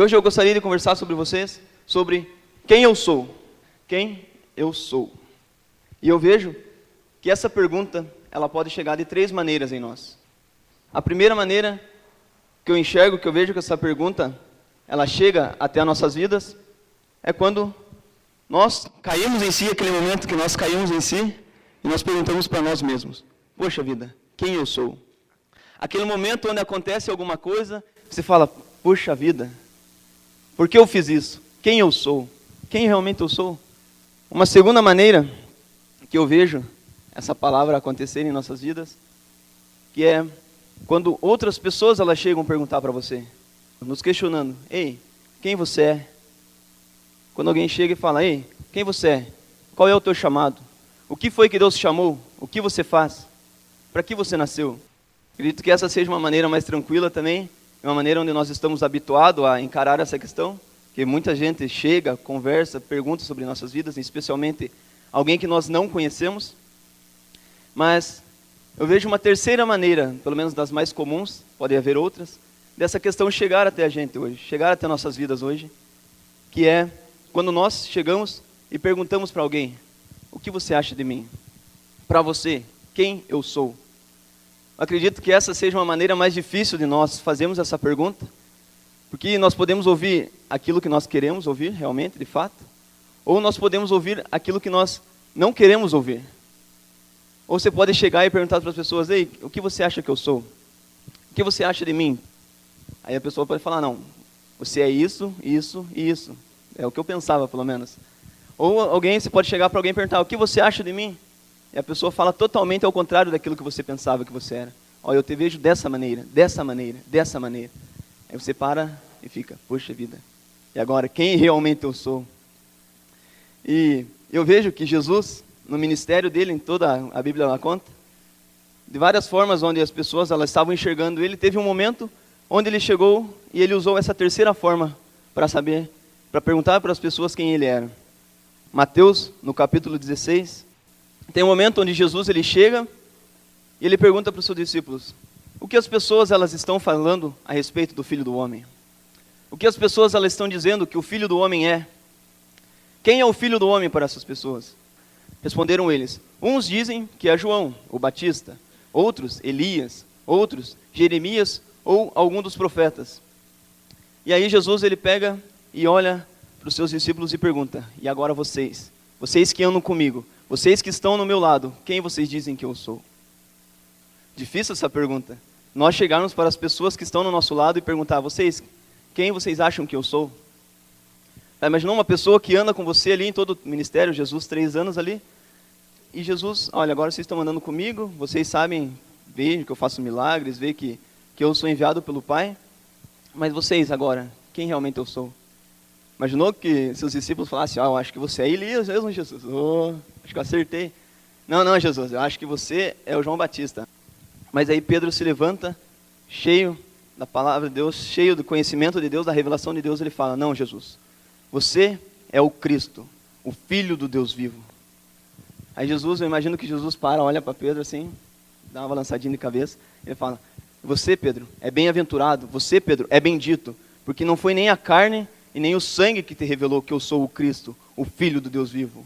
Hoje eu gostaria de conversar sobre vocês, sobre quem eu sou. Quem eu sou. E eu vejo que essa pergunta, ela pode chegar de 3 maneiras em nós. A primeira maneira que eu enxergo, que eu vejo que essa pergunta, ela chega até as nossas vidas, é quando nós caímos em si, aquele momento que nós caímos em si, e nós perguntamos para nós mesmos, poxa vida, quem eu sou? Aquele momento onde acontece alguma coisa, você fala, poxa vida, por que eu fiz isso? Quem eu sou? Quem realmente eu sou? Uma segunda maneira que eu vejo essa palavra acontecer em nossas vidas, que é quando outras pessoas elas chegam a perguntar para você, nos questionando, ei, quem você é? Quando alguém chega e fala, ei, quem você é? Qual é o teu chamado? O que foi que Deus te chamou? O que você faz? Para que você nasceu? Acredito que essa seja uma maneira mais tranquila também, uma maneira onde nós estamos habituados a encarar essa questão, que muita gente chega, conversa, pergunta sobre nossas vidas, especialmente alguém que nós não conhecemos. Mas eu vejo uma terceira maneira, pelo menos das mais comuns, pode haver outras, dessa questão chegar até a gente hoje, chegar até nossas vidas hoje, que é quando nós chegamos e perguntamos para alguém, o que você acha de mim? Para você, quem eu sou? Acredito que essa seja uma maneira mais difícil de nós fazermos essa pergunta, porque nós podemos ouvir aquilo que nós queremos ouvir, realmente, de fato, ou nós podemos ouvir aquilo que nós não queremos ouvir. Ou você pode chegar e perguntar para as pessoas, ei, o que você acha que eu sou? O que você acha de mim? Aí a pessoa pode falar, não, você é isso, isso e isso. É o que eu pensava, pelo menos. Ou você pode chegar para alguém e perguntar, o que você acha de mim? E a pessoa fala totalmente ao contrário daquilo que você pensava que você era. Olha, eu te vejo dessa maneira, dessa maneira, dessa maneira. Aí você para e fica, poxa vida, e agora, quem realmente eu sou? E eu vejo que Jesus, no ministério dele, em toda a Bíblia ela conta, de várias formas onde as pessoas elas estavam enxergando ele, teve um momento onde ele chegou e ele usou essa terceira forma para saber, para perguntar para as pessoas quem ele era. Mateus, no capítulo 16, tem um momento onde Jesus ele chega e ele pergunta para os seus discípulos, o que as pessoas elas estão falando a respeito do Filho do Homem? O que as pessoas elas estão dizendo que o Filho do Homem é? Quem é o Filho do Homem para essas pessoas? Responderam eles, uns dizem que é João, o Batista, outros Elias, outros Jeremias ou algum dos profetas. E aí Jesus ele pega e olha para os seus discípulos e pergunta, e agora vocês que andam comigo, vocês que estão no meu lado, quem vocês dizem que eu sou? Difícil essa pergunta. Nós chegarmos para as pessoas que estão no nosso lado e perguntar, quem vocês acham que eu sou? Imaginou uma pessoa que anda com você ali em todo o ministério, Jesus 3 anos ali, e Jesus, olha, agora vocês estão andando comigo, vocês sabem, veem que eu faço milagres, veem que eu sou enviado pelo Pai, mas vocês agora, quem realmente eu sou? Imaginou que seus discípulos falassem, eu acho que você é Elias mesmo, Jesus, acho que eu acertei. Não, Jesus, eu acho que você é o João Batista. Mas aí Pedro se levanta, cheio da palavra de Deus, cheio do conhecimento de Deus, da revelação de Deus, ele fala, não, Jesus, você é o Cristo, o Filho do Deus vivo. Aí Jesus, eu imagino que Jesus olha para Pedro assim, dá uma balançadinha de cabeça, ele fala, você, Pedro, é bem-aventurado, você, Pedro, é bendito, porque não foi nem a carne e nem o sangue que te revelou que eu sou o Cristo, o Filho do Deus vivo.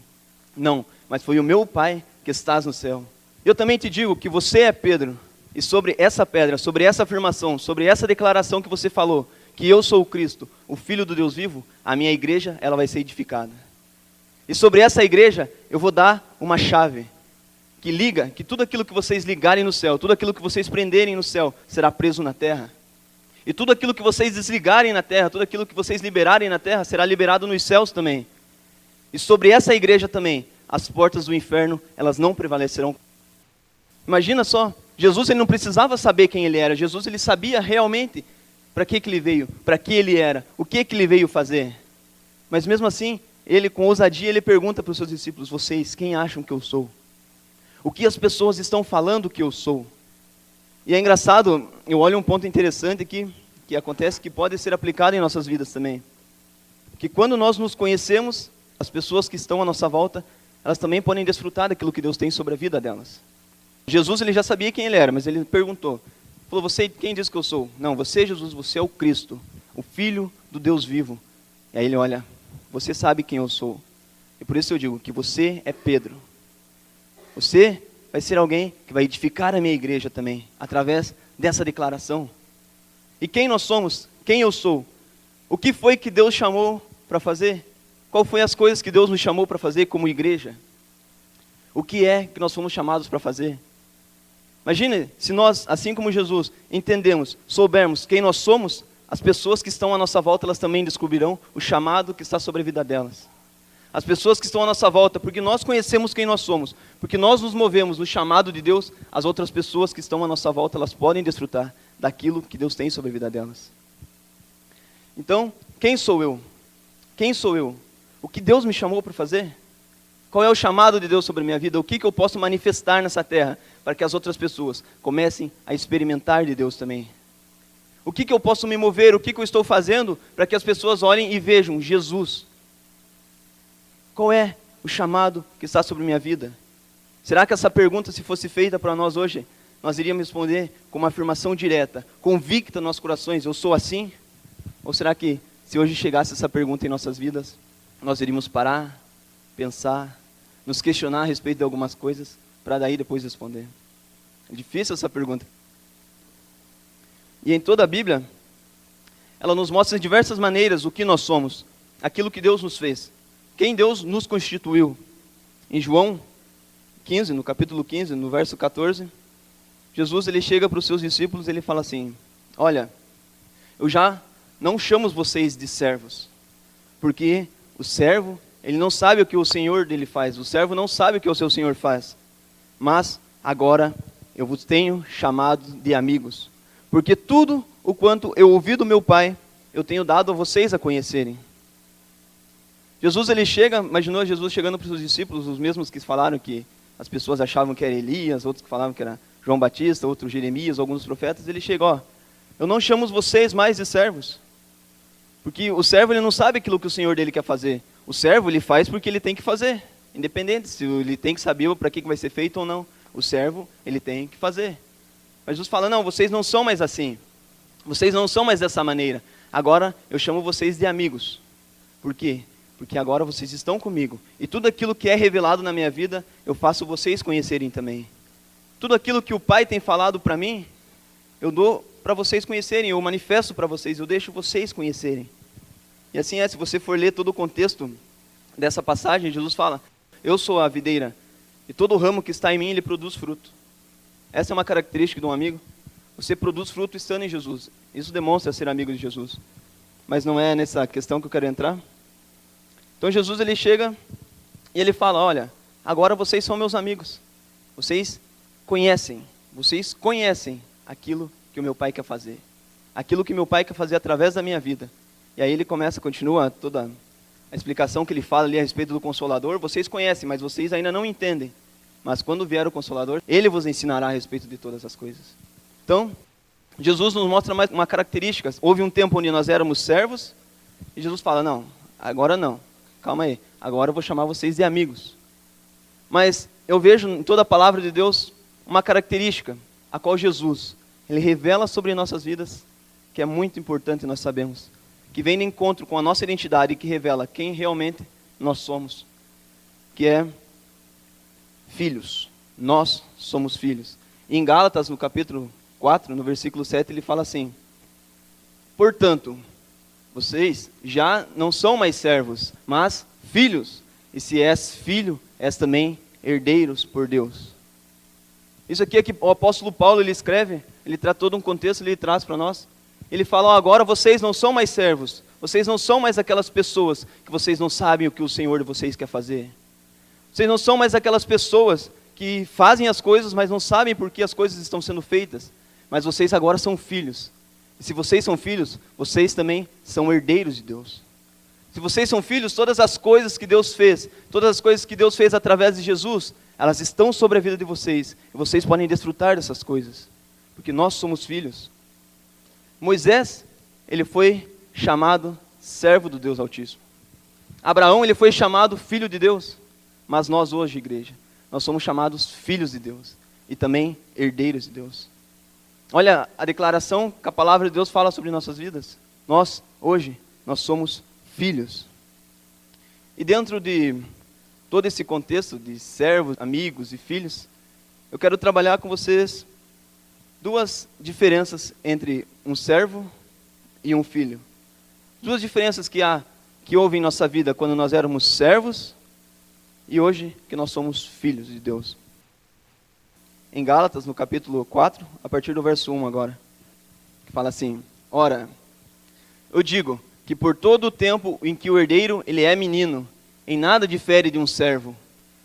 Não, mas foi o meu Pai que estás no céu. Eu também te digo que você é Pedro, e sobre essa pedra, sobre essa afirmação, sobre essa declaração que você falou, que eu sou o Cristo, o Filho do Deus vivo, a minha igreja ela vai ser edificada. E sobre essa igreja eu vou dar uma chave, que liga, que tudo aquilo que vocês ligarem no céu, tudo aquilo que vocês prenderem no céu, será preso na terra. E tudo aquilo que vocês desligarem na terra, tudo aquilo que vocês liberarem na terra, será liberado nos céus também. E sobre essa igreja também, as portas do inferno, elas não prevalecerão. Imagina só, Jesus ele não precisava saber quem ele era, Jesus ele sabia realmente para que ele veio, para que ele era, o que ele veio fazer. Mas mesmo assim, ele com ousadia, ele pergunta para os seus discípulos, vocês, quem acham que eu sou? O que as pessoas estão falando que eu sou? E é engraçado, eu olho um ponto interessante aqui, que acontece que pode ser aplicado em nossas vidas também. Que quando nós nos conhecemos, as pessoas que estão à nossa volta, elas também podem desfrutar daquilo que Deus tem sobre a vida delas. Jesus ele já sabia quem ele era, mas ele perguntou. Falou, você, quem diz que eu sou? Não, você, Jesus, você é o Cristo, o Filho do Deus vivo. E aí ele olha, você sabe quem eu sou. E por isso eu digo que você é Pedro. Você vai ser alguém que vai edificar a minha igreja também, através dessa declaração. E quem nós somos? Quem eu sou? O que foi que Deus chamou para fazer? Qual foi as coisas que Deus nos chamou para fazer como igreja? O que é que nós fomos chamados para fazer? Imagine se nós, assim como Jesus, entendemos, soubermos quem nós somos, as pessoas que estão à nossa volta, elas também descobrirão o chamado que está sobre a vida delas. As pessoas que estão à nossa volta, porque nós conhecemos quem nós somos, porque nós nos movemos no chamado de Deus, as outras pessoas que estão à nossa volta, elas podem desfrutar daquilo que Deus tem sobre a vida delas. Então, quem sou eu? Quem sou eu? O que Deus me chamou para fazer? Qual é o chamado de Deus sobre a minha vida? O que eu posso manifestar nessa terra para que as outras pessoas comecem a experimentar de Deus também? O que eu posso me mover? O que eu estou fazendo para que as pessoas olhem e vejam Jesus? Qual é o chamado que está sobre a minha vida? Será que essa pergunta, se fosse feita para nós hoje, nós iríamos responder com uma afirmação direta, convicta nos nossos corações, eu sou assim? Ou será que, se hoje chegasse essa pergunta em nossas vidas, nós iríamos parar, pensar, nos questionar a respeito de algumas coisas, para daí depois responder? É difícil essa pergunta. E em toda a Bíblia, ela nos mostra de diversas maneiras o que nós somos, aquilo que Deus nos fez, quem Deus nos constituiu. Em João 15, no capítulo 15, no verso 14, Jesus ele chega para os seus discípulos e ele fala assim, olha, eu já não chamo vocês de servos, porque o servo, ele não sabe o que o Senhor dele faz, o servo não sabe o que o seu Senhor faz, mas agora eu vos tenho chamado de amigos, porque tudo o quanto eu ouvi do meu Pai, eu tenho dado a vocês a conhecerem. Jesus ele chega, imaginou Jesus chegando para os seus discípulos, os mesmos que falaram que as pessoas achavam que era Elias, outros que falavam que era João Batista, outros Jeremias, alguns profetas, ele chega, ó, eu não chamo vocês mais de servos, porque o servo ele não sabe aquilo que o Senhor dele quer fazer, o servo ele faz porque ele tem que fazer, independente se ele tem que saber para que vai ser feito ou não, o servo ele tem que fazer. Mas Jesus fala, não, vocês não são mais assim, vocês não são mais dessa maneira, agora eu chamo vocês de amigos. Por quê? Porque agora vocês estão comigo, e tudo aquilo que é revelado na minha vida, eu faço vocês conhecerem também. Tudo aquilo que o Pai tem falado para mim, eu dou para vocês conhecerem, eu manifesto para vocês, eu deixo vocês conhecerem. E assim é, se você for ler todo o contexto dessa passagem, Jesus fala, eu sou a videira, e todo ramo que está em mim, ele produz fruto. Essa é uma característica de um amigo, você produz fruto estando em Jesus, isso demonstra ser amigo de Jesus. Mas não é nessa questão que eu quero entrar. Então Jesus ele chega e ele fala, olha, agora vocês são meus amigos, vocês conhecem aquilo que o meu Pai quer fazer, aquilo que meu Pai quer fazer através da minha vida. E aí ele continua toda a explicação que ele fala ali a respeito do Consolador, vocês conhecem, mas vocês ainda não entendem, mas quando vier o Consolador, ele vos ensinará a respeito de todas as coisas. Então, Jesus nos mostra mais uma característica, houve um tempo onde nós éramos servos, e Jesus fala, não, agora não. Calma aí, agora eu vou chamar vocês de amigos. Mas eu vejo em toda a palavra de Deus uma característica, a qual Jesus, ele revela sobre nossas vidas, que é muito importante nós sabemos, que vem de encontro com a nossa identidade e que revela quem realmente nós somos, que é filhos. Nós somos filhos. E em Gálatas, no capítulo 4, no versículo 7, ele fala assim, portanto, vocês já não são mais servos, mas filhos. E se és filho, és também herdeiros por Deus. Isso aqui é que o apóstolo Paulo ele escreve, ele traz todo um contexto, ele traz para nós. Ele fala, ó, agora vocês não são mais servos, vocês não são mais aquelas pessoas que vocês não sabem o que o Senhor de vocês quer fazer. Vocês não são mais aquelas pessoas que fazem as coisas, mas não sabem por que as coisas estão sendo feitas. Mas vocês agora são filhos. E se vocês são filhos, vocês também são herdeiros de Deus. Se vocês são filhos, todas as coisas que Deus fez, todas as coisas que Deus fez através de Jesus, elas estão sobre a vida de vocês. E vocês podem desfrutar dessas coisas. Porque nós somos filhos. Moisés, ele foi chamado servo do Deus Altíssimo. Abraão, ele foi chamado filho de Deus. Mas nós hoje, igreja, nós somos chamados filhos de Deus. E também herdeiros de Deus. Olha a declaração que a palavra de Deus fala sobre nossas vidas. Nós hoje, nós somos filhos. E dentro de todo esse contexto de servos, amigos e filhos, eu quero trabalhar com vocês duas diferenças entre um servo e um filho. Duas diferenças que houve em nossa vida quando nós éramos servos e hoje que nós somos filhos de Deus. Em Gálatas, no capítulo 4, a partir do verso 1 agora, que fala assim: ora, eu digo que por todo o tempo em que o herdeiro ele é menino, em nada difere de um servo,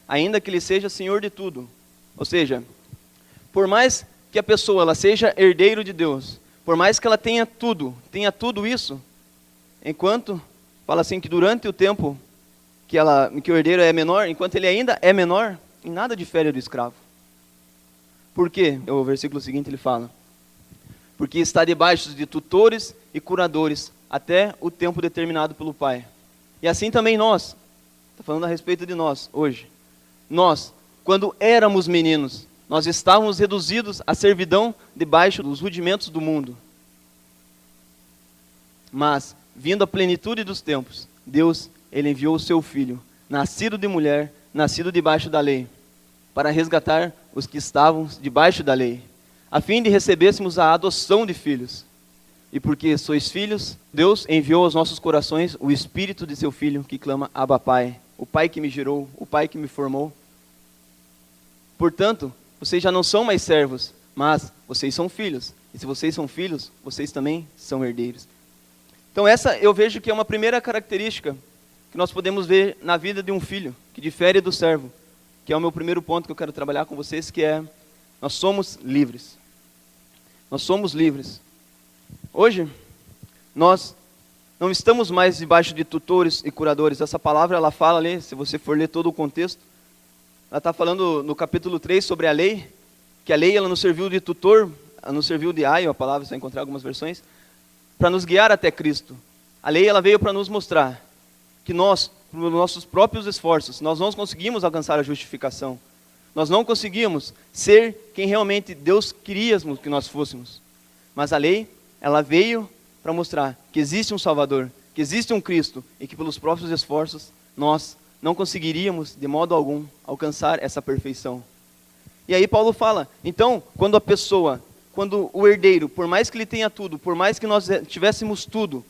ainda que ele seja senhor de tudo. Ou seja, por mais que a pessoa ela seja herdeiro de Deus, por mais que ela tenha tudo isso, enquanto, fala assim que durante o tempo que o herdeiro é menor, enquanto ele ainda é menor, em nada difere do escravo. Por quê? O versículo seguinte ele fala: porque está debaixo de tutores e curadores até o tempo determinado pelo Pai. E assim também nós, está falando a respeito de nós hoje. Nós, quando éramos meninos, nós estávamos reduzidos à servidão debaixo dos rudimentos do mundo. Mas, vindo a plenitude dos tempos, Deus, ele enviou o seu Filho, nascido de mulher, nascido debaixo da lei, para resgatar os que estavam debaixo da lei, a fim de recebêssemos a adoção de filhos. E porque sois filhos, Deus enviou aos nossos corações o Espírito de seu Filho, que clama: Abba, Pai, o Pai que me gerou, o Pai que me formou. Portanto, vocês já não são mais servos, mas vocês são filhos. E se vocês são filhos, vocês também são herdeiros. Então essa eu vejo que é uma primeira característica que nós podemos ver na vida de um filho, que difere do servo, que é o meu primeiro ponto que eu quero trabalhar com vocês, que é: nós somos livres. Nós somos livres. Hoje, nós não estamos mais debaixo de tutores e curadores. Essa palavra, ela fala ali, se você for ler todo o contexto, ela está falando no capítulo 3 sobre a lei, que a lei ela nos serviu de tutor, ela nos serviu de aio, a palavra, você vai encontrar algumas versões, para nos guiar até Cristo. A lei ela veio para nos mostrar que nós, por nossos próprios esforços, nós não conseguimos alcançar a justificação. Nós não conseguimos ser quem realmente Deus queria que nós fôssemos. Mas a lei, ela veio para mostrar que existe um Salvador, que existe um Cristo, e que pelos próprios esforços nós não conseguiríamos de modo algum alcançar essa perfeição. E aí Paulo fala, então, quando o herdeiro, por mais que ele tenha tudo, por mais que nós tivéssemos tudo,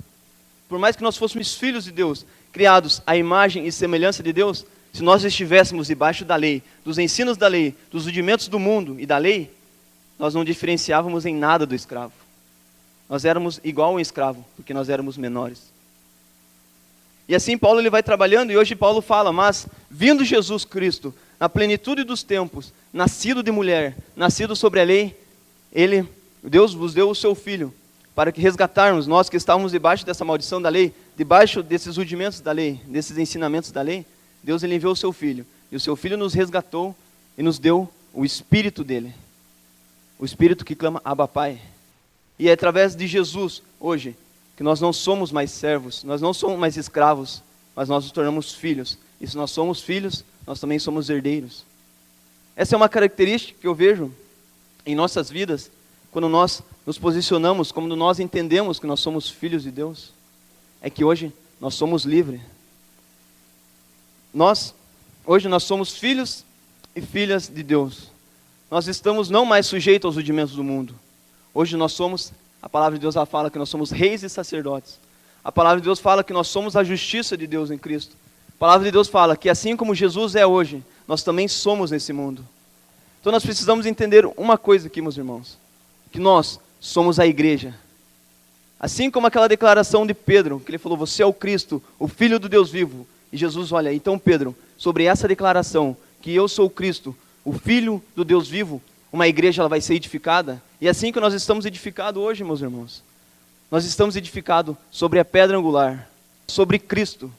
por mais que nós fôssemos filhos de Deus, criados à imagem e semelhança de Deus, se nós estivéssemos debaixo da lei, dos ensinos da lei, dos rudimentos do mundo e da lei, nós não diferenciávamos em nada do escravo. Nós éramos igual a um escravo, porque nós éramos menores. E assim Paulo ele vai trabalhando, e hoje Paulo fala: mas vindo Jesus Cristo, na plenitude dos tempos, nascido de mulher, nascido sobre a lei, Deus vos deu o seu Filho, para que resgatarmos nós que estávamos debaixo dessa maldição da lei, debaixo desses rudimentos da lei, desses ensinamentos da lei. Deus ele enviou o seu Filho, e o seu Filho nos resgatou e nos deu o Espírito dele, o Espírito que clama Abba, Pai. E é através de Jesus, hoje, que nós não somos mais servos, nós não somos mais escravos, mas nós nos tornamos filhos. E se nós somos filhos, nós também somos herdeiros. Essa é uma característica que eu vejo em nossas vidas, quando nós nos posicionamos, quando nós entendemos que nós somos filhos de Deus, é que hoje nós somos livres. Hoje nós somos filhos e filhas de Deus. Nós estamos não mais sujeitos aos rudimentos do mundo. Hoje nós somos, a palavra de Deus ela fala que nós somos reis e sacerdotes. A palavra de Deus fala que nós somos a justiça de Deus em Cristo. A palavra de Deus fala que assim como Jesus é hoje, nós também somos nesse mundo. Então nós precisamos entender uma coisa aqui, meus irmãos, que nós somos a igreja. Assim como aquela declaração de Pedro, que ele falou: você é o Cristo, o Filho do Deus vivo. E Jesus, olha, então Pedro, sobre essa declaração, que eu sou o Cristo, o Filho do Deus vivo, uma igreja ela vai ser edificada. E é assim que nós estamos edificados hoje, meus irmãos. Nós estamos edificados sobre a pedra angular, sobre Cristo,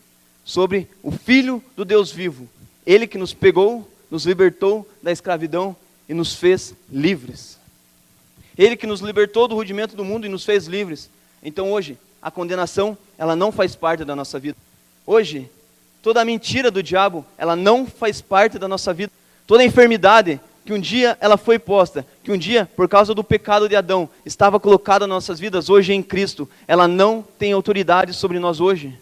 sobre o Filho do Deus vivo. Ele que nos pegou, nos libertou da escravidão e nos fez livres. Ele que nos libertou do rudimento do mundo e nos fez livres. Então hoje, a condenação, ela não faz parte da nossa vida. Hoje, toda a mentira do diabo, ela não faz parte da nossa vida. Toda a enfermidade, que um dia ela foi posta, que um dia, por causa do pecado de Adão, estava colocada nas nossas vidas, hoje em Cristo, ela não tem autoridade sobre nós hoje.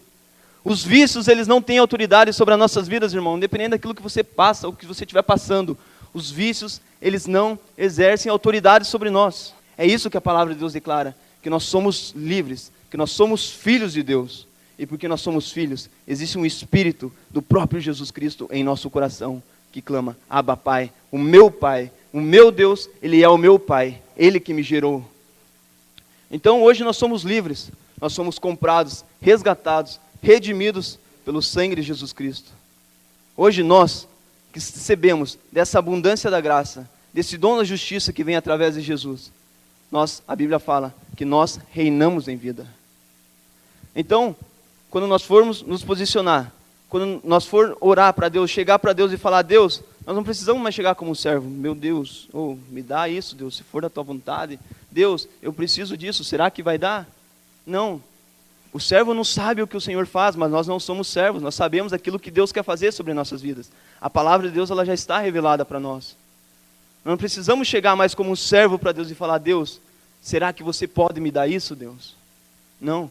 Os vícios, eles não têm autoridade sobre as nossas vidas, irmão, independente daquilo que você passa, ou que você estiver passando. Os vícios, eles não exercem autoridade sobre nós. É isso que a palavra de Deus declara, que nós somos livres, que nós somos filhos de Deus. E porque nós somos filhos, existe um Espírito do próprio Jesus Cristo em nosso coração, que clama, Abba Pai, o meu Deus, Ele é o meu Pai, Ele que me gerou. Então hoje nós somos livres, nós somos comprados, resgatados, redimidos pelo sangue de Jesus Cristo. Hoje nós, que recebemos dessa abundância da graça, desse dom da justiça que vem através de Jesus, a Bíblia fala que nós reinamos em vida. Então, quando nós formos nos posicionar, quando nós for orar para Deus, chegar para Deus e falar, Deus, nós não precisamos mais chegar como um servo. Meu Deus, me dá isso, Deus, se for da tua vontade. Deus, eu preciso disso, será que vai dar? Não. O servo não sabe o que o Senhor faz, mas nós não somos servos, nós sabemos aquilo que Deus quer fazer sobre nossas vidas. A palavra de Deus, ela já está revelada para nós. Nós não precisamos chegar mais como um servo para Deus e falar, Deus, será que você pode me dar isso, Deus? Não.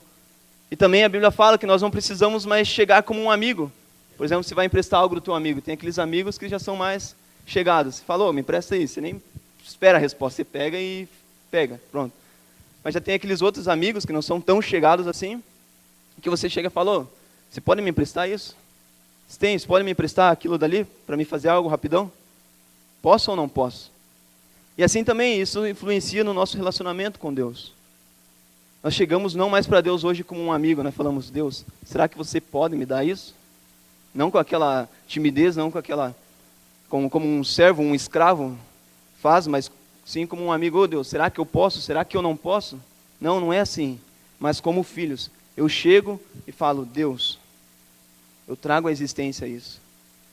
E também a Bíblia fala que nós não precisamos mais chegar como um amigo. Por exemplo, você vai emprestar algo do teu amigo, tem aqueles amigos que já são mais chegados. Você falou, me empresta isso, você nem espera a resposta, você pega, pronto. Mas já tem aqueles outros amigos que não são tão chegados assim, que você chega e fala, você pode me emprestar isso? Você pode me emprestar aquilo dali, para me fazer algo rapidão? Posso ou não posso? E assim também, isso influencia no nosso relacionamento com Deus. Nós chegamos não mais para Deus hoje como um amigo, nós falamos, Deus, será que você pode me dar isso? Não com aquela timidez, não com aquela, como um servo, um escravo faz, mas sim como um amigo, Deus, será que eu posso? Será que eu não posso? Não, não é assim, mas como filhos, eu chego e falo, Deus, eu trago à existência isso.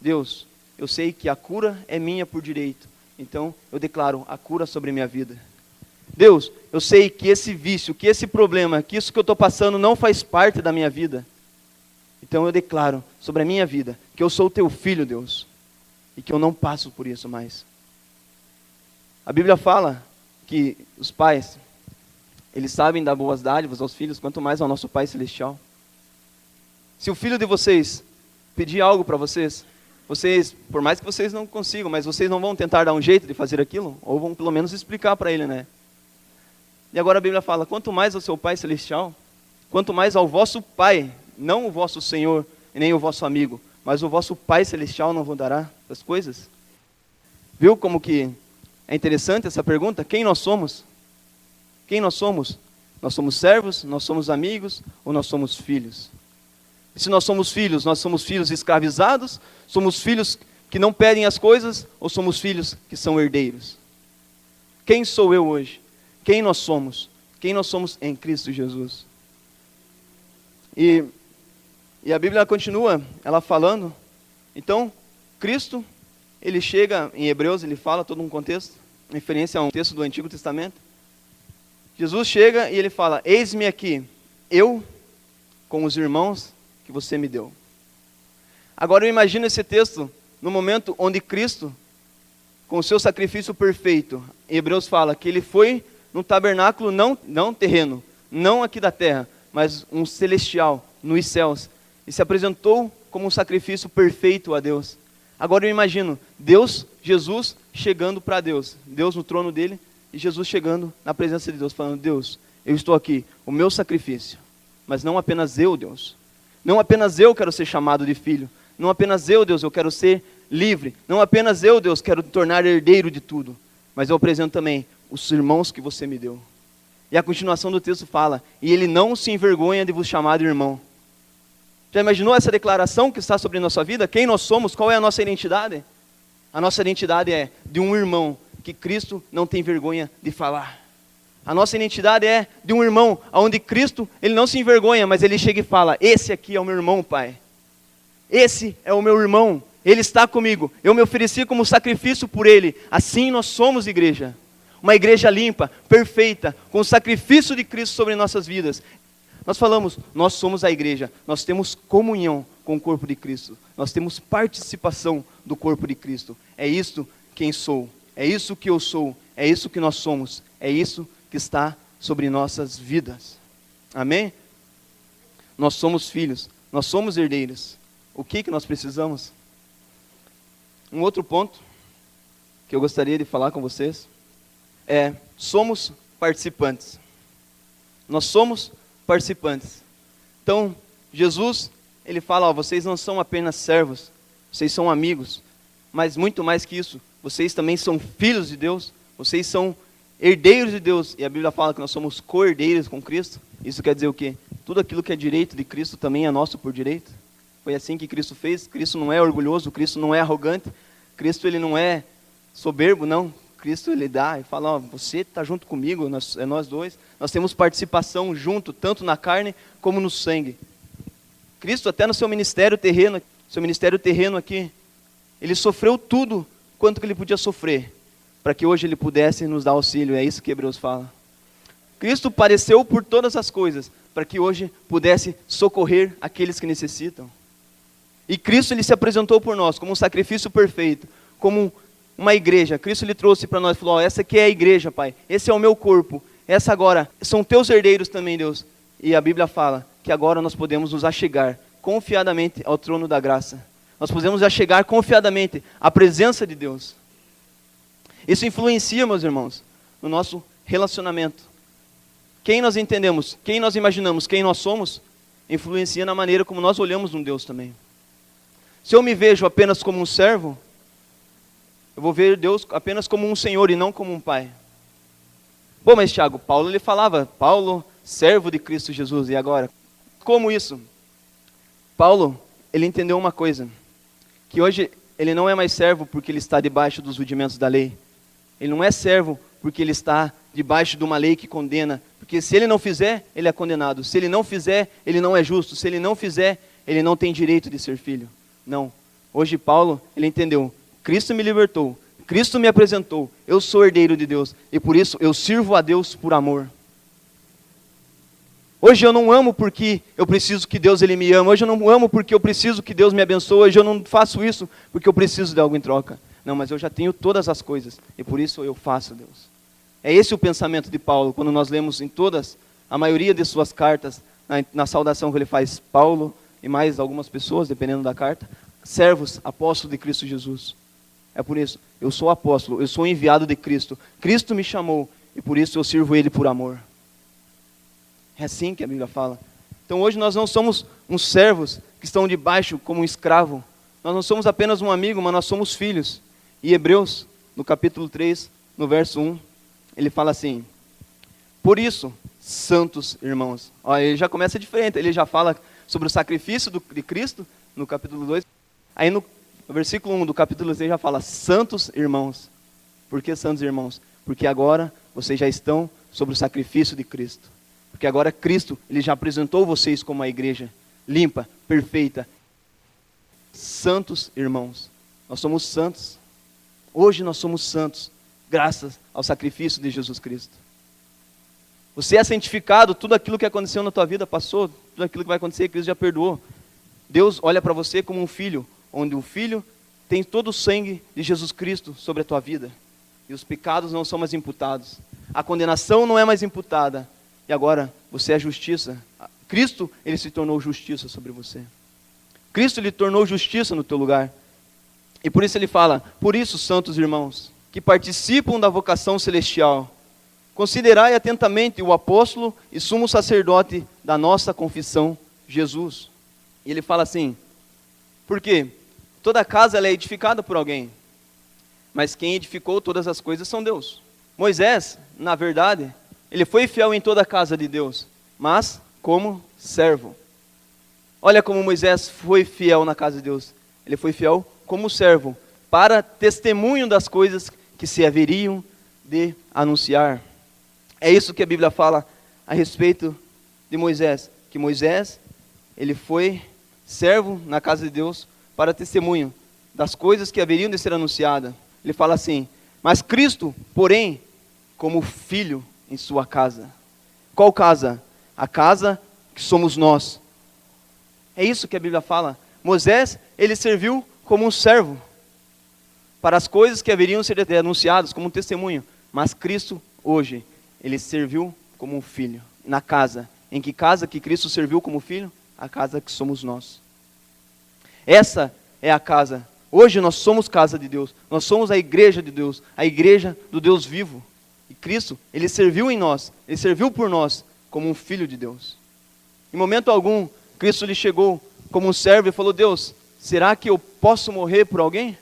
Deus, eu sei que a cura é minha por direito, então eu declaro a cura sobre a minha vida. Deus, eu sei que esse vício, que esse problema, que isso que eu estou passando não faz parte da minha vida. Então eu declaro sobre a minha vida que eu sou teu filho, Deus, e que eu não passo por isso mais. A Bíblia fala que os pais, eles sabem dar boas dádivas aos filhos, quanto mais ao nosso Pai Celestial. Se o filho de vocês pedir algo para vocês, por mais que vocês não consigam, mas vocês não vão tentar dar um jeito de fazer aquilo, ou vão pelo menos explicar para ele, né? E agora a Bíblia fala, quanto mais ao seu Pai Celestial, quanto mais ao vosso Pai, não o vosso Senhor, e nem o vosso amigo, mas o vosso Pai Celestial não vos dará as coisas? Viu como que é interessante essa pergunta? Quem nós somos? Quem nós somos? Nós somos servos, nós somos amigos, ou nós somos filhos? E se nós somos filhos escravizados, somos filhos que não pedem as coisas, ou somos filhos que são herdeiros? Quem sou eu hoje? Quem nós somos? Quem nós somos em Cristo Jesus? E a Bíblia continua, ela falando, então, Cristo, ele chega, em Hebreus, ele fala todo um contexto, referência a um texto do Antigo Testamento. Jesus chega e ele fala, eis-me aqui, eu com os irmãos que você me deu. Agora eu imagino esse texto, no momento onde Cristo, com o seu sacrifício perfeito, em Hebreus fala que ele foi num tabernáculo não terreno, não aqui da terra, mas um celestial, nos céus, e se apresentou como um sacrifício perfeito a Deus. Agora eu imagino Deus, Jesus, chegando para Deus no trono dele, e Jesus chegando na presença de Deus, falando, Deus, eu estou aqui, o meu sacrifício, mas não apenas eu, Deus, não apenas eu quero ser chamado de filho, não apenas eu, Deus, eu quero ser livre, não apenas eu, Deus, quero me tornar herdeiro de tudo, mas eu apresento também os irmãos que você me deu. E a continuação do texto fala, e ele não se envergonha de vos chamar de irmão. Já imaginou essa declaração que está sobre a nossa vida? Quem nós somos? Qual é a nossa identidade? A nossa identidade é de um irmão que Cristo não tem vergonha de falar. A nossa identidade é de um irmão onde Cristo, ele não se envergonha, mas ele chega e fala, esse aqui é o meu irmão, Pai. Esse é o meu irmão, ele está comigo, eu me ofereci como sacrifício por ele. Assim nós somos igreja. Uma igreja limpa, perfeita, com o sacrifício de Cristo sobre nossas vidas. Nós falamos, nós somos a igreja, nós temos comunhão com o corpo de Cristo, nós temos participação do corpo de Cristo. É isto quem sou. é isso que eu sou, é isso que nós somos, é isso que está sobre nossas vidas. Amém? Nós somos filhos, nós somos herdeiros. O que nós precisamos? Um outro ponto que eu gostaria de falar com vocês é: somos participantes. Nós somos participantes. Então, Jesus, ele fala, vocês não são apenas servos, vocês são amigos, mas muito mais que isso, vocês também são filhos de Deus, vocês são herdeiros de Deus, e a Bíblia fala que nós somos co-herdeiros com Cristo. Isso quer dizer o quê? Tudo aquilo que é direito de Cristo também é nosso por direito. Foi assim que Cristo fez. Cristo não é orgulhoso, Cristo não é arrogante, Cristo ele não é soberbo, não. Cristo ele dá e fala, você está junto comigo, é nós dois, nós temos participação junto, tanto na carne como no sangue. Cristo até no seu ministério terreno aqui, ele sofreu tudo quanto que ele podia sofrer, para que hoje ele pudesse nos dar auxílio, é isso que Hebreus fala. Cristo padeceu por todas as coisas, para que hoje pudesse socorrer aqueles que necessitam. E Cristo ele se apresentou por nós como um sacrifício perfeito, como uma igreja. Cristo ele trouxe para nós e falou, essa aqui é a igreja, Pai, esse é o meu corpo, essa agora são teus herdeiros também, Deus. E a Bíblia fala que agora nós podemos nos achegar confiadamente ao trono da graça. Nós podemos achegar confiadamente à presença de Deus. Isso influencia, meus irmãos, no nosso relacionamento. Quem nós entendemos, quem nós imaginamos, quem nós somos, influencia na maneira como nós olhamos um Deus também. Se eu me vejo apenas como um servo, eu vou ver Deus apenas como um Senhor e não como um Pai. Bom, mas Tiago, Paulo ele falava, Paulo, servo de Cristo Jesus, e agora? Como isso? Paulo, ele entendeu uma coisa, que hoje ele não é mais servo porque ele está debaixo dos rudimentos da lei. Ele não é servo porque ele está debaixo de uma lei que condena, porque se ele não fizer, ele é condenado. Se ele não fizer, ele não é justo. Se ele não fizer, ele não tem direito de ser filho. Não. Hoje Paulo, ele entendeu, Cristo me libertou, Cristo me apresentou, eu sou herdeiro de Deus, e por isso eu sirvo a Deus por amor. Hoje eu não amo porque eu preciso que Deus ele me ame, hoje eu não amo porque eu preciso que Deus me abençoe, hoje eu não faço isso porque eu preciso de algo em troca. Não, mas eu já tenho todas as coisas, e por isso eu faço, Deus. É esse o pensamento de Paulo, quando nós lemos em todas, a maioria de suas cartas, na saudação que ele faz, Paulo e mais algumas pessoas, dependendo da carta, servos, apóstolos de Cristo Jesus. É por isso, eu sou apóstolo, eu sou enviado de Cristo. Cristo me chamou e por isso eu sirvo Ele por amor. É assim que a Bíblia fala. Então hoje nós não somos uns servos que estão debaixo como um escravo. Nós não somos apenas um amigo, mas nós somos filhos. E Hebreus, no capítulo 3, no verso 1, ele fala assim, por isso, santos irmãos. Olha, ele já começa diferente, ele já fala sobre o sacrifício de Cristo, no capítulo 2. Aí no versículo 1 do capítulo 3 já fala, santos irmãos. Por que santos irmãos? Porque agora vocês já estão sobre o sacrifício de Cristo. Porque agora Cristo, ele já apresentou vocês como uma igreja limpa, perfeita. Santos irmãos. Nós somos santos. Hoje nós somos santos, graças ao sacrifício de Jesus Cristo. Você é santificado, tudo aquilo que aconteceu na tua vida passou, tudo aquilo que vai acontecer, Cristo já perdoou. Deus olha para você como um filho, onde um filho tem todo o sangue de Jesus Cristo sobre a tua vida. E os pecados não são mais imputados. A condenação não é mais imputada. E agora você é justiça. Cristo, ele se tornou justiça sobre você. Cristo lhe tornou justiça no teu lugar. E por isso ele fala, por isso, santos irmãos, que participam da vocação celestial, considerai atentamente o apóstolo e sumo sacerdote da nossa confissão, Jesus. E ele fala assim, porque toda casa ela é edificada por alguém, mas quem edificou todas as coisas são Deus. Moisés, na verdade, ele foi fiel em toda a casa de Deus, mas como servo. Olha como Moisés foi fiel na casa de Deus. Ele foi fiel como servo, para testemunho das coisas que se haveriam de anunciar. É isso que a Bíblia fala a respeito de Moisés, que Moisés, ele foi servo na casa de Deus para testemunho das coisas que haveriam de ser anunciadas. Ele fala assim, mas Cristo, porém, como filho em sua casa. Qual casa? A casa que somos nós. É isso que a Bíblia fala. Moisés, ele serviu como um servo. para as coisas que haveriam de ser anunciadas como um testemunho. Mas Cristo, hoje, ele serviu como um filho. Na casa. Em que casa que Cristo serviu como filho? A casa que somos nós. Essa é a casa. Hoje nós somos casa de Deus. Nós somos a igreja de Deus. A igreja do Deus vivo. E Cristo, ele serviu em nós. Ele serviu por nós como um filho de Deus. Em momento algum, Cristo lhe chegou como um servo e falou: Deus, será que eu posso morrer por alguém?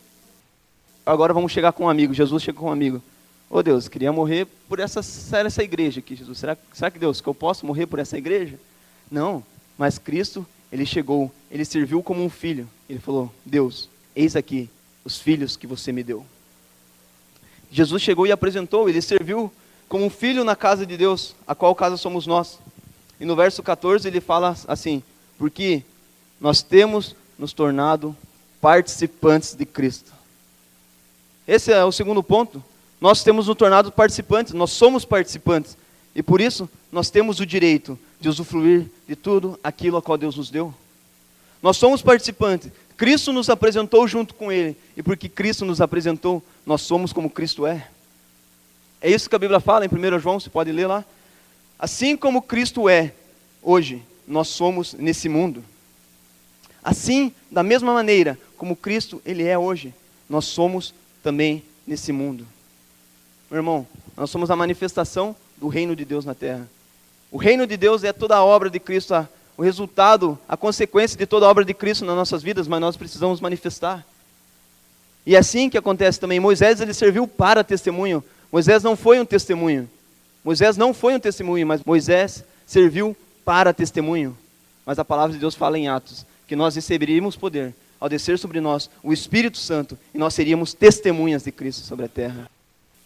Agora vamos chegar com um amigo. Jesus chega com um amigo. Ô Deus, queria morrer por essa igreja aqui, Jesus. Será que Deus, que eu posso morrer por essa igreja? Não, mas Cristo, ele chegou, ele serviu como um filho. Ele falou: Deus, eis aqui os filhos que você me deu. Jesus chegou e apresentou, ele serviu como um filho na casa de Deus, a qual casa somos nós. E no verso 14 ele fala assim: porque nós temos nos tornado participantes de Cristo. Esse é o segundo ponto. Nós temos nos tornado participantes, nós somos participantes. E por isso, nós temos o direito de usufruir de tudo aquilo a qual Deus nos deu. Nós somos participantes. Cristo nos apresentou junto com Ele. E porque Cristo nos apresentou, nós somos como Cristo é. É isso que a Bíblia fala em 1 João, você pode ler lá. Assim como Cristo é hoje, nós somos nesse mundo. Assim, da mesma maneira como Cristo ele é hoje, nós somos também nesse mundo. Meu irmão, nós somos a manifestação do reino de Deus na terra. O reino de Deus é toda a obra de Cristo, o resultado, a consequência de toda a obra de Cristo nas nossas vidas, mas nós precisamos manifestar. E é assim que acontece também. Moisés, ele serviu para testemunho. Moisés não foi um testemunho. Moisés não foi um testemunho, mas Moisés serviu para testemunho. Mas a palavra de Deus fala em Atos, que nós receberíamos poder ao descer sobre nós o Espírito Santo, e nós seríamos testemunhas de Cristo sobre a terra.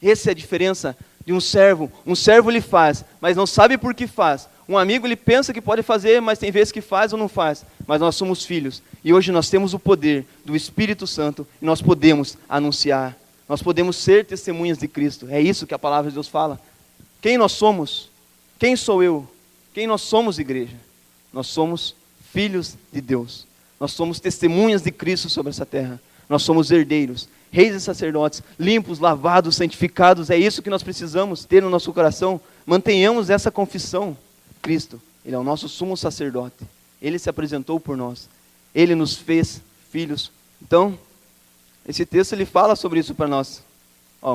Essa é a diferença de um servo. Um servo ele faz, mas não sabe por que faz. Um amigo ele pensa que pode fazer, mas tem vezes que faz ou não faz. Mas nós somos filhos. E hoje nós temos o poder do Espírito Santo e nós podemos anunciar. Nós podemos ser testemunhas de Cristo. É isso que a palavra de Deus fala. Quem nós somos? Quem sou eu? Quem nós somos, igreja? Nós somos filhos de Deus. Nós somos testemunhas de Cristo sobre essa terra. Nós somos herdeiros, reis e sacerdotes, limpos, lavados, santificados. É isso que nós precisamos ter no nosso coração. Mantenhamos essa confissão. Cristo, ele é o nosso sumo sacerdote. Ele se apresentou por nós. Ele nos fez filhos. Então, esse texto ele fala sobre isso para nós.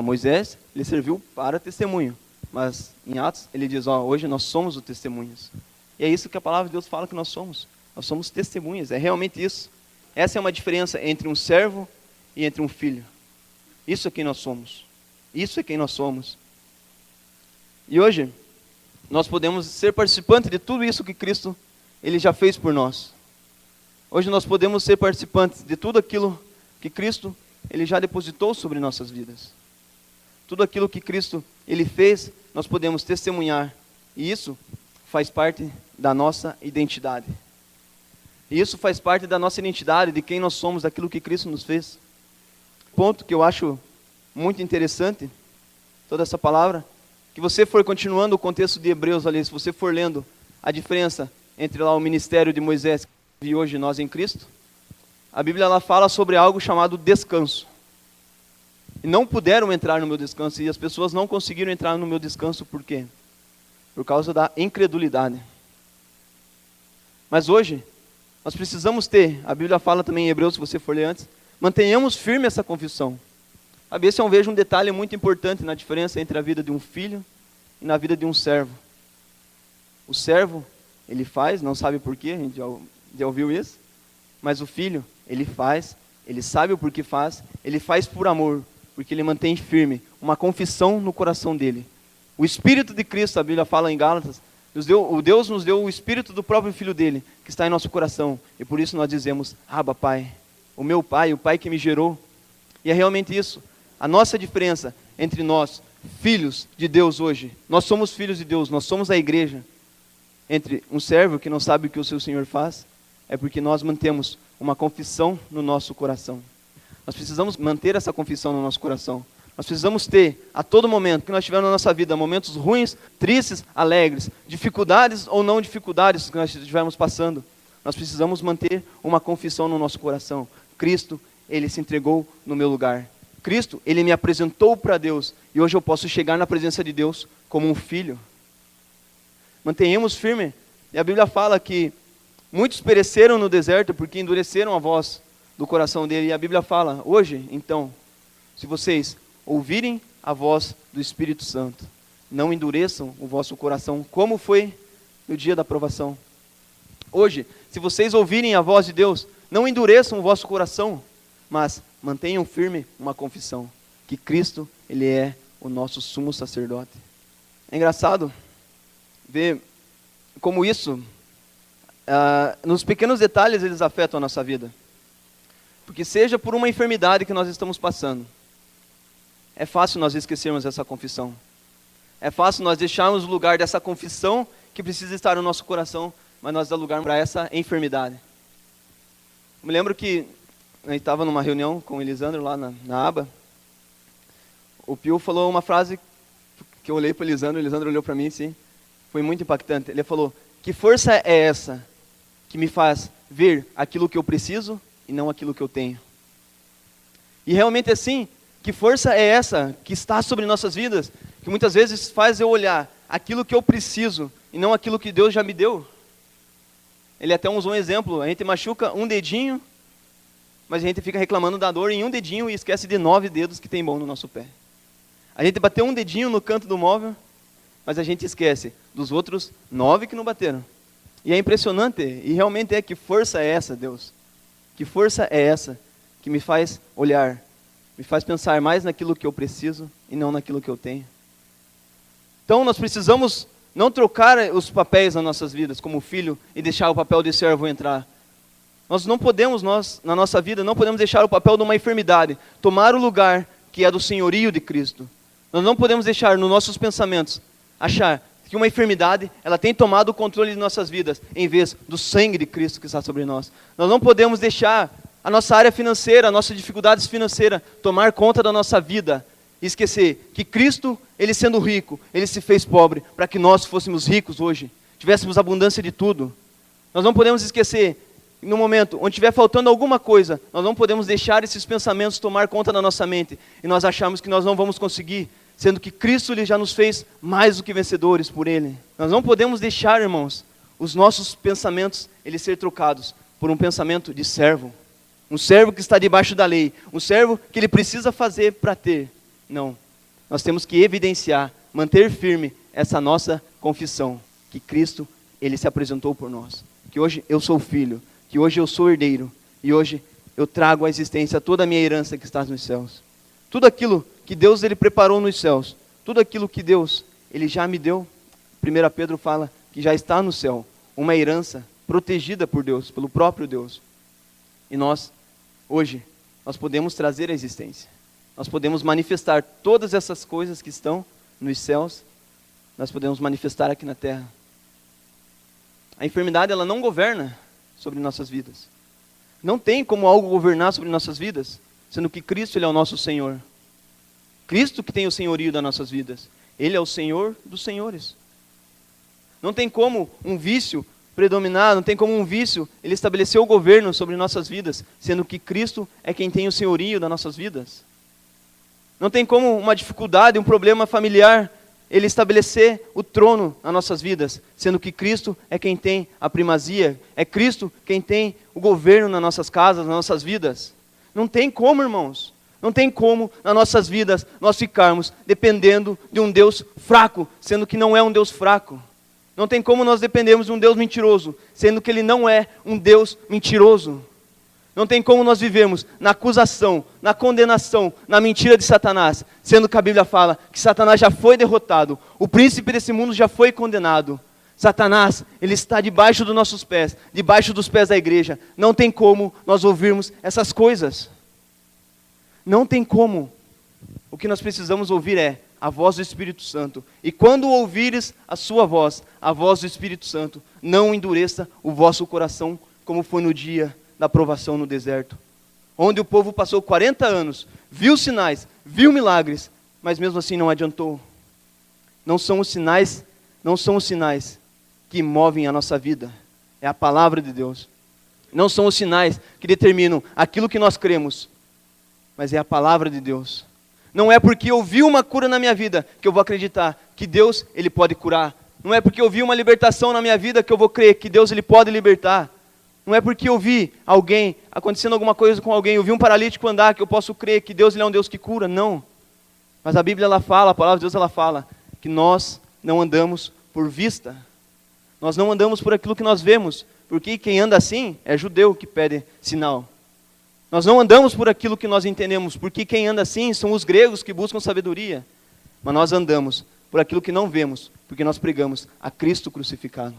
Moisés, ele serviu para testemunho. Mas em Atos, ele diz, hoje nós somos os testemunhas. E é isso que a palavra de Deus fala que nós somos. Nós somos testemunhas, é realmente isso. Essa é uma diferença entre um servo e entre um filho. Isso é quem nós somos. Isso é quem nós somos. E hoje, nós podemos ser participantes de tudo isso que Cristo ele já fez por nós. Hoje nós podemos ser participantes de tudo aquilo que Cristo ele já depositou sobre nossas vidas. Tudo aquilo que Cristo ele fez, nós podemos testemunhar. E isso faz parte da nossa identidade. E isso faz parte da nossa identidade, de quem nós somos, daquilo que Cristo nos fez. Ponto que eu acho muito interessante, toda essa palavra, que você for continuando o contexto de Hebreus ali, se você for lendo a diferença entre lá o ministério de Moisés e hoje nós em Cristo, a Bíblia ela fala sobre algo chamado descanso. E não puderam entrar no meu descanso, e as pessoas não conseguiram entrar no meu descanso, por quê? Por causa da incredulidade. Mas hoje, nós precisamos ter, a Bíblia fala também em Hebreus, se você for ler antes, mantenhamos firme essa confissão. Esse eu vejo um detalhe muito importante na diferença entre a vida de um filho e na vida de um servo. O servo, ele faz, não sabe por quê, a gente já ouviu isso, mas o filho, ele faz, ele sabe o porquê faz, ele faz por amor, porque ele mantém firme uma confissão no coração dele. O Espírito de Cristo, a Bíblia fala em Gálatas, o Deus nos deu o Espírito do próprio Filho dele, que está em nosso coração, e por isso nós dizemos, Abba, Pai, o meu Pai, o Pai que me gerou. E é realmente isso, a nossa diferença entre nós, filhos de Deus hoje, nós somos filhos de Deus, nós somos a igreja, entre um servo que não sabe o que o seu Senhor faz, é porque nós mantemos uma confissão no nosso coração. Nós precisamos manter essa confissão no nosso coração. Nós precisamos ter, a todo momento que nós tivermos na nossa vida, momentos ruins, tristes, alegres, dificuldades ou não dificuldades que nós estivermos passando, nós precisamos manter uma confissão no nosso coração. Cristo, ele se entregou no meu lugar. Cristo, Ele me apresentou para Deus, e hoje eu posso chegar na presença de Deus como um filho. Mantenhamos firme, e a Bíblia fala que muitos pereceram no deserto porque endureceram a voz do coração dele, e a Bíblia fala, hoje, então, se vocês ouvirem a voz do Espírito Santo, não endureçam o vosso coração, como foi no dia da provação. Hoje, se vocês ouvirem a voz de Deus, não endureçam o vosso coração, mas mantenham firme uma confissão, que Cristo, Ele é o nosso sumo sacerdote. É engraçado ver como isso, nos pequenos detalhes, eles afetam a nossa vida. Porque seja por uma enfermidade que nós estamos passando, é fácil nós esquecermos essa confissão. É fácil nós deixarmos o lugar dessa confissão que precisa estar no nosso coração, mas nós damos lugar para essa enfermidade. Eu me lembro que a gente estava numa reunião com o Elisandro lá na aba. O Pio falou uma frase que eu olhei para o Elisandro olhou para mim, sim. Foi muito impactante. Ele falou, que força é essa que me faz ver aquilo que eu preciso e não aquilo que eu tenho? E realmente assim, que força é essa que está sobre nossas vidas, que muitas vezes faz eu olhar aquilo que eu preciso e não aquilo que Deus já me deu? Ele até usou um exemplo, a gente machuca um dedinho, mas a gente fica reclamando da dor em um dedinho e esquece de 9 dedos que tem bom no nosso pé. A gente bateu um dedinho no canto do móvel, mas a gente esquece dos outros 9 que não bateram. E é impressionante, e realmente que força é essa, Deus? Que força é essa que me faz olhar, me faz pensar mais naquilo que eu preciso e não naquilo que eu tenho? Então nós precisamos não trocar os papéis nas nossas vidas, como filho, e deixar o papel de servo entrar. Nós não podemos, na nossa vida, não podemos deixar o papel de uma enfermidade tomar o lugar que é do senhorio de Cristo. Nós não podemos deixar nos nossos pensamentos achar que uma enfermidade, ela tem tomado o controle de nossas vidas, em vez do sangue de Cristo que está sobre nós. Nós não podemos deixar a nossa área financeira, a nossa dificuldades financeiras tomar conta da nossa vida e esquecer que Cristo, Ele sendo rico, Ele se fez pobre para que nós fôssemos ricos hoje, tivéssemos abundância de tudo. Nós não podemos esquecer, no momento onde estiver faltando alguma coisa, nós não podemos deixar esses pensamentos tomar conta da nossa mente e nós achamos que nós não vamos conseguir, sendo que Cristo Ele já nos fez mais do que vencedores por Ele. Nós não podemos deixar, irmãos, os nossos pensamentos eles ser trocados por um pensamento de servo. Um servo que está debaixo da lei, um servo que ele precisa fazer para ter. Não, nós temos que evidenciar, manter firme essa nossa confissão, que Cristo, Ele se apresentou por nós, que hoje eu sou filho, que hoje eu sou herdeiro, e hoje eu trago à existência toda a minha herança que está nos céus. Tudo aquilo que Deus Ele preparou nos céus, tudo aquilo que Deus Ele já me deu, 1 Pedro fala que já está no céu, uma herança protegida por Deus, pelo próprio Deus. E nós, hoje, nós podemos trazer à existência. Nós podemos manifestar todas essas coisas que estão nos céus, nós podemos manifestar aqui na terra. A enfermidade, ela não governa sobre nossas vidas. Não tem como algo governar sobre nossas vidas, sendo que Cristo, Ele é o nosso Senhor. Cristo que tem o senhorio das nossas vidas. Ele é o Senhor dos senhores. Não tem como um vício predominar, não tem como um vício ele estabelecer o governo sobre nossas vidas, sendo que Cristo é quem tem o senhorio das nossas vidas. Não tem como uma dificuldade, um problema familiar, ele estabelecer o trono nas nossas vidas, sendo que Cristo é quem tem a primazia, é Cristo quem tem o governo nas nossas casas, nas nossas vidas. Não tem como, irmãos, não tem como nas nossas vidas nós ficarmos dependendo de um Deus fraco, sendo que não é um Deus fraco. Não tem como nós dependermos de um Deus mentiroso, sendo que Ele não é um Deus mentiroso. Não tem como nós vivemos na acusação, na condenação, na mentira de Satanás, sendo que a Bíblia fala que Satanás já foi derrotado, o príncipe desse mundo já foi condenado. Satanás, ele está debaixo dos nossos pés, debaixo dos pés da igreja. Não tem como nós ouvirmos essas coisas. Não tem como. O que nós precisamos ouvir é a voz do Espírito Santo. E quando ouvires a sua voz, a voz do Espírito Santo, não endureça o vosso coração, como foi no dia da provação no deserto, onde o povo passou 40 anos, viu sinais, viu milagres, mas mesmo assim não adiantou. Não são os sinais que movem a nossa vida, é a palavra de Deus. Não são os sinais que determinam aquilo que nós cremos, mas é a palavra de Deus. Não é porque eu vi uma cura na minha vida que eu vou acreditar que Deus, Ele pode curar. Não é porque eu vi uma libertação na minha vida que eu vou crer que Deus, Ele pode libertar. Não é porque eu vi alguém, acontecendo alguma coisa com alguém, eu vi um paralítico andar, que eu posso crer que Deus, Ele é um Deus que cura. Não. Mas a Bíblia, ela fala, a palavra de Deus, ela fala que nós não andamos por vista. Nós não andamos por aquilo que nós vemos, porque quem anda assim é judeu que pede sinal. Nós não andamos por aquilo que nós entendemos, porque quem anda assim são os gregos que buscam sabedoria. Mas nós andamos por aquilo que não vemos, porque nós pregamos a Cristo crucificado.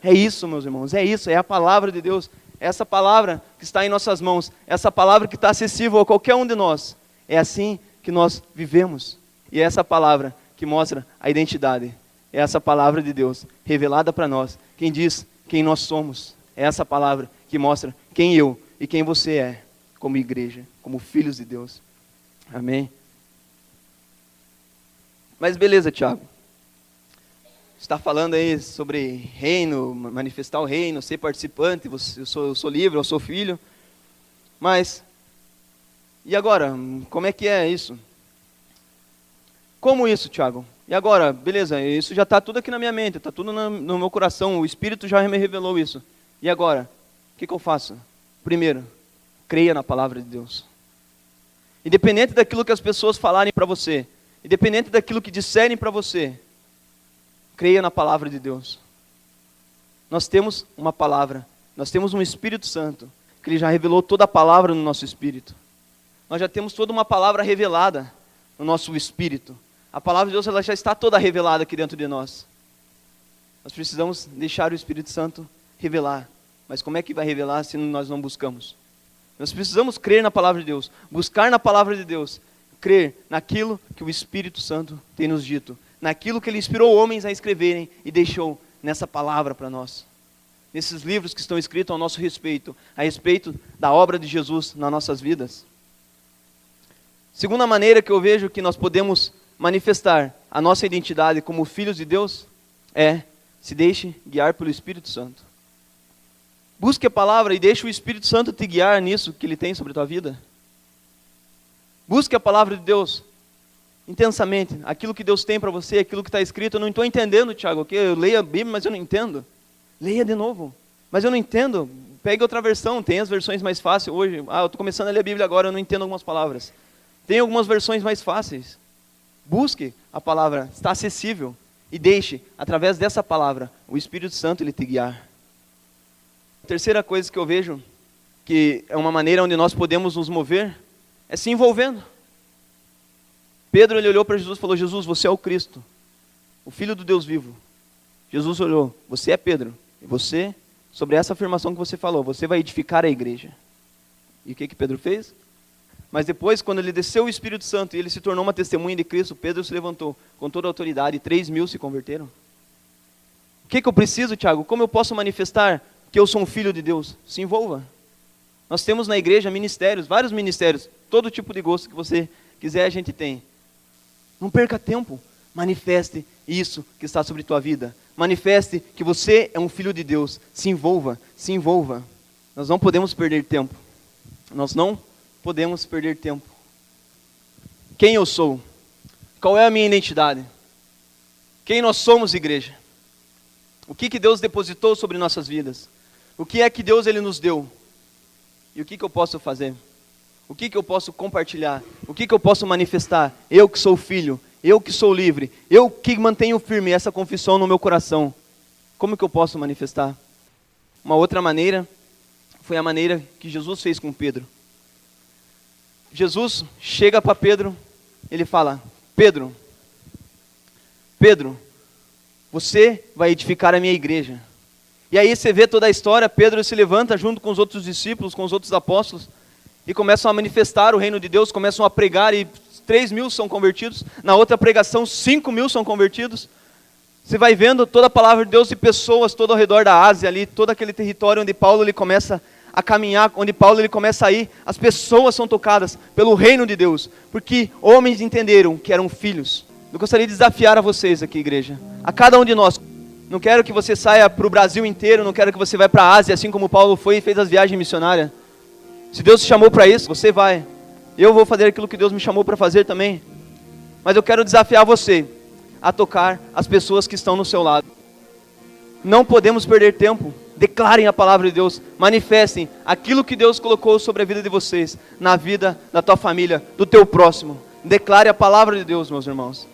É isso, meus irmãos, é isso, é a palavra de Deus. É essa palavra que está em nossas mãos, essa palavra que está acessível a qualquer um de nós. É assim que nós vivemos. E é essa palavra que mostra a identidade. É essa palavra de Deus revelada para nós. Quem diz quem nós somos. É essa palavra que mostra quem eu e quem você é, como igreja, como filhos de Deus. Amém? Mas beleza, Tiago. Está falando aí sobre reino, manifestar o reino, ser participante, eu sou livre, eu sou filho. Mas, e agora? Como é que é isso? Como isso, Tiago? E agora? Beleza, isso já está tudo aqui na minha mente, está tudo no meu coração, o Espírito já me revelou isso. E agora? O que eu faço? Primeiro, creia na palavra de Deus. Independente daquilo que as pessoas falarem para você, independente daquilo que disserem para você, creia na palavra de Deus. Nós temos uma palavra, nós temos um Espírito Santo, que Ele já revelou toda a palavra no nosso espírito. Nós já temos toda uma palavra revelada no nosso espírito. A palavra de Deus, ela já está toda revelada aqui dentro de nós. Nós precisamos deixar o Espírito Santo revelar. Mas como é que vai revelar se nós não buscamos? Nós precisamos crer na palavra de Deus, buscar na palavra de Deus, crer naquilo que o Espírito Santo tem nos dito, naquilo que Ele inspirou homens a escreverem e deixou nessa palavra para nós. Nesses livros que estão escritos ao nosso respeito, a respeito da obra de Jesus nas nossas vidas. Segunda maneira que eu vejo que nós podemos manifestar a nossa identidade como filhos de Deus é se deixe guiar pelo Espírito Santo. Busque a palavra e deixe o Espírito Santo te guiar nisso que Ele tem sobre a tua vida. Busque a palavra de Deus intensamente, aquilo que Deus tem para você, aquilo que está escrito. Eu não estou entendendo, Tiago, okay? Eu leio a Bíblia, mas eu não entendo. Leia de novo, mas eu não entendo. Pegue outra versão, tem as versões mais fáceis hoje. Eu estou começando a ler a Bíblia agora, eu não entendo algumas palavras. Tem algumas versões mais fáceis. Busque a palavra, está acessível. E deixe, através dessa palavra, o Espírito Santo Ele te guiar. A terceira coisa que eu vejo, que é uma maneira onde nós podemos nos mover, é se envolvendo. Pedro, ele olhou para Jesus e falou: Jesus, você é o Cristo, o Filho do Deus vivo. Jesus olhou: você é Pedro, e você, sobre essa afirmação que você falou, você vai edificar a igreja. E o que Pedro fez? Mas depois, quando ele desceu o Espírito Santo e ele se tornou uma testemunha de Cristo, Pedro se levantou com toda a autoridade e 3.000 se converteram. O que eu preciso, Tiago? Como eu posso manifestar que eu sou um filho de Deus? Se envolva. Nós temos na igreja ministérios, vários ministérios, todo tipo de gosto que você quiser a gente tem. Não perca tempo, manifeste isso que está sobre tua vida. Manifeste que você é um filho de Deus. Se envolva, se envolva. Nós não podemos perder tempo. Nós não podemos perder tempo. Quem eu sou? Qual é a minha identidade? Quem nós somos, igreja? O que Deus depositou sobre nossas vidas? O que é que Deus Ele nos deu? E o que eu posso fazer? O que eu posso compartilhar? O que eu posso manifestar? Eu que sou filho, eu que sou livre, eu que mantenho firme essa confissão no meu coração. Como que eu posso manifestar? Uma outra maneira foi a maneira que Jesus fez com Pedro. Jesus chega para Pedro, ele fala: Pedro, você vai edificar a minha igreja. E aí você vê toda a história, Pedro se levanta junto com os outros discípulos, com os outros apóstolos, e começam a manifestar o reino de Deus, começam a pregar e 3.000 são convertidos. Na outra pregação, 5.000 são convertidos. Você vai vendo toda a palavra de Deus e pessoas todo ao redor da Ásia ali, todo aquele território onde Paulo ele começa a caminhar, onde Paulo ele começa a ir, as pessoas são tocadas pelo reino de Deus, porque homens entenderam que eram filhos. Eu gostaria de desafiar a vocês aqui, igreja, a cada um de nós. Não quero que você saia para o Brasil inteiro, não quero que você vá para a Ásia, assim como Paulo foi e fez as viagens missionárias. Se Deus te chamou para isso, você vai. Eu vou fazer aquilo que Deus me chamou para fazer também. Mas eu quero desafiar você a tocar as pessoas que estão no seu lado. Não podemos perder tempo. Declarem a palavra de Deus. Manifestem aquilo que Deus colocou sobre a vida de vocês, na vida da tua família, do teu próximo. Declare a palavra de Deus, meus irmãos.